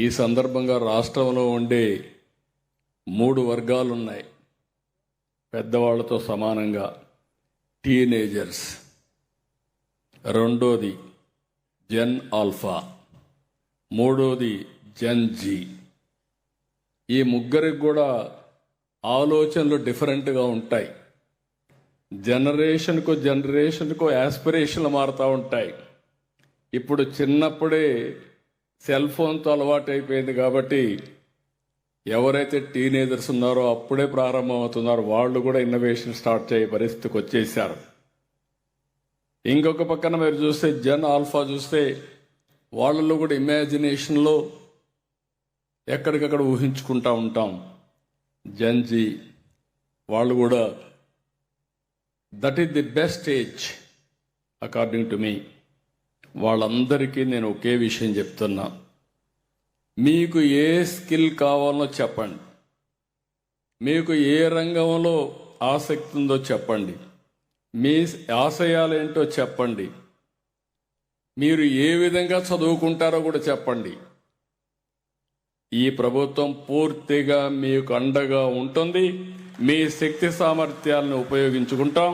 ఈ సందర్భంగా రాష్ట్రంలో ఉండే 3 వర్గాలు ఉన్నాయి. పెద్దవాళ్లతో సమానంగా టీనేజర్స్, రెండోది జెన్ ఆల్ఫా, మూడోది జెన్ జీ. ఈ ముగ్గురికి కూడా ఆలోచనలు డిఫరెంట్గా ఉంటాయి. జనరేషన్కు యాస్పిరేషన్లు మారుతూ ఉంటాయి. ఇప్పుడు చిన్నప్పుడే సెల్ ఫోన్తో అలవాటు అయిపోయింది కాబట్టి ఎవరైతే టీనేజర్స్ ఉన్నారో అప్పుడే ప్రారంభమవుతున్నారో వాళ్ళు కూడా ఇన్నోవేషన్ స్టార్ట్ చేయ పరిస్థితికి వచ్చేసారు. ఇంకొక పక్కన మీరు చూస్తే జెన్ ఆల్ఫా చూస్తే వాళ్ళలో కూడా ఇమాజినేషన్లో ఎక్కడికక్కడ ఊహించుకుంటూ ఉంటాం. జెన్ జీ వాళ్ళు కూడా that is the best age according to me. వాళ్ళందరికీ నేను ఒకే విషయం చెప్తున్నా, మీకు ఏ స్కిల్ కావాలో చెప్పండి, మీకు ఏ రంగంలో ఆసక్తి ఉందో చెప్పండి, మీ ఆశయాలేంటో చెప్పండి, మీరు ఏ విధంగా చదువుకుంటారో కూడా చెప్పండి. ఈ ప్రభుత్వం పూర్తిగా మీకు అండగా ఉంటుంది. మీ శక్తి సామర్థ్యాలను ఉపయోగించుకుంటాం.